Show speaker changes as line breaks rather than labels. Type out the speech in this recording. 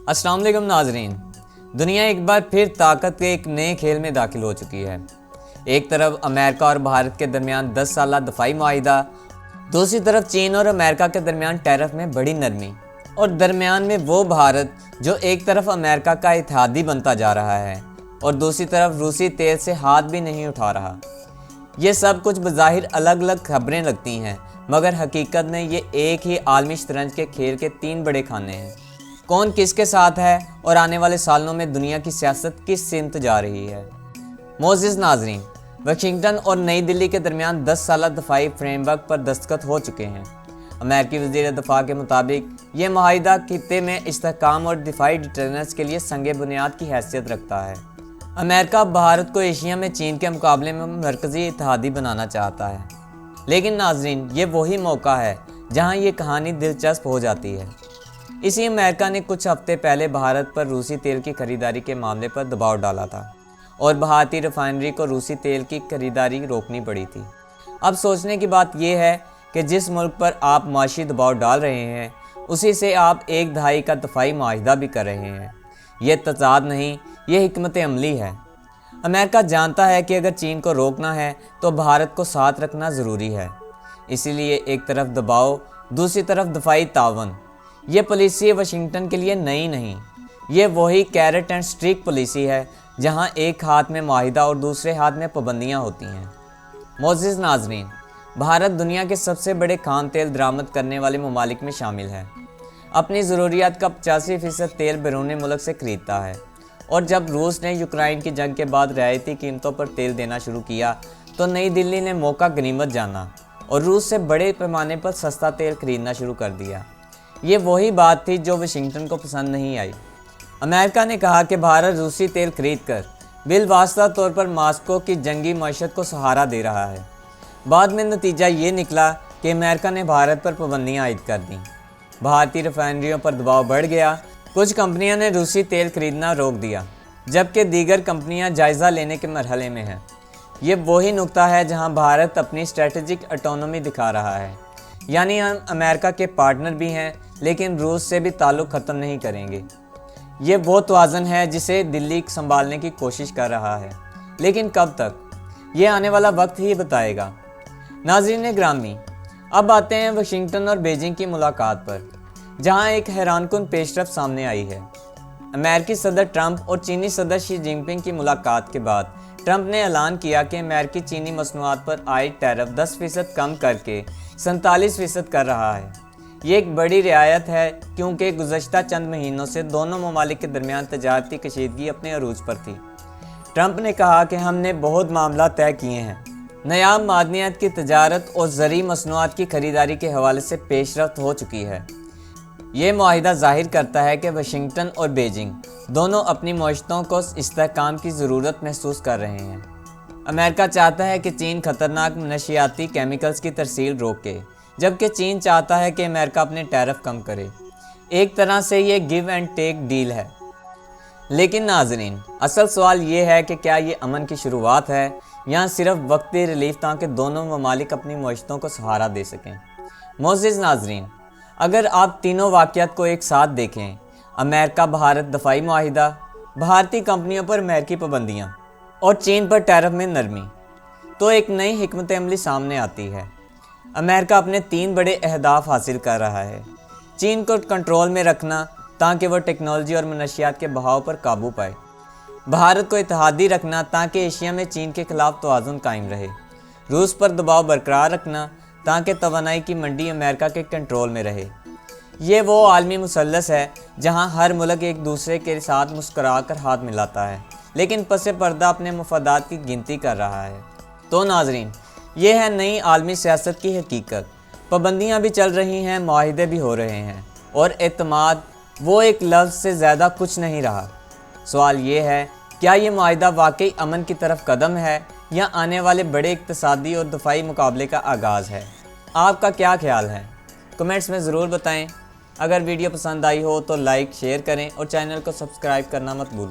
अस्सलाम वालेकुम नाजरीन। दुनिया एक बार फिर ताकत के एक नए खेल में दाखिल हो चुकी है। एक तरफ अमेरिका और भारत के दरमियान 10 साला दफाई मुआहिदा, दूसरी तरफ चीन और अमेरिका के दरमियान टैरिफ में बड़ी नरमी, और दरमियान में वो भारत जो एक तरफ अमेरिका का इत्तेहादी बनता जा रहा है और दूसरी तरफ रूसी तेल से हाथ भी नहीं उठा रहा। ये सब कुछ बज़ाहिर अलग अलग खबरें लगती हैं, मगर हकीकत में ये एक ही आलमी शतरंज के खेल के 3 बड़े खाने हैं। कौन किसके साथ है और आने वाले सालों में दुनिया की सियासत किस सिमत जा रही है। मोअज़्ज़िज़ नाज़रीन, वाशिंगटन और नई दिल्ली के दरमियान 10 साला दफाई फ्रेमवर्क पर दस्तखत हो चुके हैं। अमेरिकी वज़ीर दफ़ा के मुताबिक ये मुआहिदा खित्ते में इस्तेहकाम और दिफाई डिटरनेंस के लिए संग बुनियाद की हैसियत रखता है। अमेरिका भारत को एशिया में चीन के मुकाबले में मरकज़ी इत्तेहादी बनाना चाहता है, लेकिन नाज़रीन ये वही मौका है जहाँ ये कहानी दिलचस्प हो जाती है। इसी अमेरिका ने कुछ हफ्ते पहले भारत पर रूसी तेल की खरीदारी के मामले पर दबाव डाला था और भारतीय रिफाइनरी को रूसी तेल की खरीदारी रोकनी पड़ी थी। अब सोचने की बात यह है कि जिस मुल्क पर आप माशी दबाव डाल रहे हैं उसी से आप एक दहाई का दफाई मुआहिदा भी कर रहे हैं। ये तजाद नहीं, ये हिकमत अमली है। अमेरिका जानता है कि अगर चीन को रोकना है तो भारत को साथ रखना ज़रूरी है, इसीलिए एक तरफ दबाव, दूसरी तरफ दफाई तावन। ये पॉलिसी वाशिंगटन के लिए नई नहीं, ये वही कैरेट एंड स्टिक पॉलिसी है जहां एक हाथ में मुआहिदा और दूसरे हाथ में पाबंदियां होती हैं। मोअज़्ज़िज़ नाज़रीन, भारत दुनिया के सबसे बड़े खाम तेल दरामद करने वाले ममालिक में शामिल है। अपनी ज़रूरियात का 85% तेल बैरून मुल्क से खरीदता है, और जब रूस ने यूक्रेन की जंग के बाद रियायती कीमतों पर तेल देना शुरू किया तो नई दिल्ली ने मौका गनीमत जाना और रूस से बड़े पैमाने पर सस्ता तेल खरीदना शुरू कर दिया। ये वही बात थी जो वाशिंगटन को पसंद नहीं आई। अमेरिका ने कहा कि भारत रूसी तेल खरीद कर बिलवास्ता तौर पर मास्को की जंगी मईशत को सहारा दे रहा है। बाद में नतीजा ये निकला कि अमेरिका ने भारत पर पाबंदियाँ आयद कर दी, भारतीय रिफाइनरियों पर दबाव बढ़ गया, कुछ कंपनियों ने रूसी तेल खरीदना रोक दिया, जबकि दीगर कंपनियां जायज़ा लेने के मरहले में हैं। ये वही नुक्ता है जहां भारत अपनी स्ट्रेटजिक ऑटोनॉमी दिखा रहा है, यानी हम अमेरिका के पार्टनर भी हैं लेकिन रूस से भी ताल्लुक़ ख़त्म नहीं करेंगे। ये वो तवाज़ुन है जिसे दिल्ली संभालने की कोशिश कर रहा है, लेकिन कब तक, ये आने वाला वक्त ही बताएगा। नाज़रीन ग्रामी, अब आते हैं वाशिंगटन और बीजिंग की मुलाकात पर, जहां एक हैरानकुन पेशरफ सामने आई है। अमेरिकी सदर ट्रंप और चीनी सदर शी जिनपिंग की मुलाकात के बाद ट्रंप ने ऐलान किया कि अमेरिकी चीनी मसनूआत पर आयद टैरिफ 10% कम करके 47% कर रहा है। ये एक बड़ी रियायत है क्योंकि गुज़श्ता चंद महीनों से दोनों ममालिक के दरमियान तजारती कशीदगी अपने अरूज पर थी। ट्रंप ने कहा कि हमने बहुत मामला तय किए हैं। नायाब मादनियात की तजारत और ज़री मसनूआत की खरीदारी के हवाले से पेशरफ्त हो चुकी है। ये मुआहिदा ज़ाहिर करता है कि वाशिंगटन और बीजिंग दोनों अपनी मईशतों को इस्तेहकाम की ज़रूरत महसूस कर रहे हैं। अमेरिका चाहता है कि चीन ख़तरनाक नशियाती केमिकल्स की तरसील रोके, जबकि चीन चाहता है कि अमेरिका अपने टैरिफ कम करे। एक तरह से ये गिव एंड टेक डील है। लेकिन नाज़रीन, असल सवाल ये है कि क्या ये अमन की शुरुआत है या सिर्फ वक्ती रिलीफ ताकि दोनों ममालिक अपनी मईशतों को सहारा दे सकें। मोअज़्ज़िज़ नाज़रीन, अगर आप तीनों वाक़यात को एक साथ देखें, अमेरिका भारत दफाई मुआहिदा, भारतीय कंपनियों पर अमेरिकी पाबंदियाँ और चीन पर टैरिफ में नरमी, तो एक नई हिकमत अमली सामने आती है। अमेरिका अपने 3 बड़े अहदाफ हासिल कर रहा है। चीन को कंट्रोल में रखना ताकि वह टेक्नोलॉजी और मनशियात के बहाव पर काबू पाए, भारत को इत्तेहादी रखना ताकि एशिया में चीन के खिलाफ तवाज़ुन कायम रहे, रूस पर दबाव बरकरार रखना ताकि तवानाई की मंडी अमेरिका के कंट्रोल में रहे। ये वो आलमी मुसल्लस है जहां हर मुल्क एक दूसरे के साथ मुस्करा कर हाथ मिलाता है, लेकिन पसे पर्दा अपने मुफादात की गिनती कर रहा है। तो नाज़रीन, ये है नई आलमी सियासत की हकीकत। पाबंदियाँ भी चल रही हैं, मुआहिदे भी हो रहे हैं, और एतमाद वो एक लफ्ज़ से ज़्यादा कुछ नहीं रहा। सवाल ये है, क्या ये मुआहिदा वाकई अमन की तरफ कदम है या आने वाले बड़े इक़्तिसादी और दफाई मुकाबले का आगाज़ है? आपका क्या ख्याल है? कमेंट्स में ज़रूर बताएं। अगर वीडियो पसंद आई हो तो लाइक शेयर करें और चैनल को सब्सक्राइब करना मत भूलें।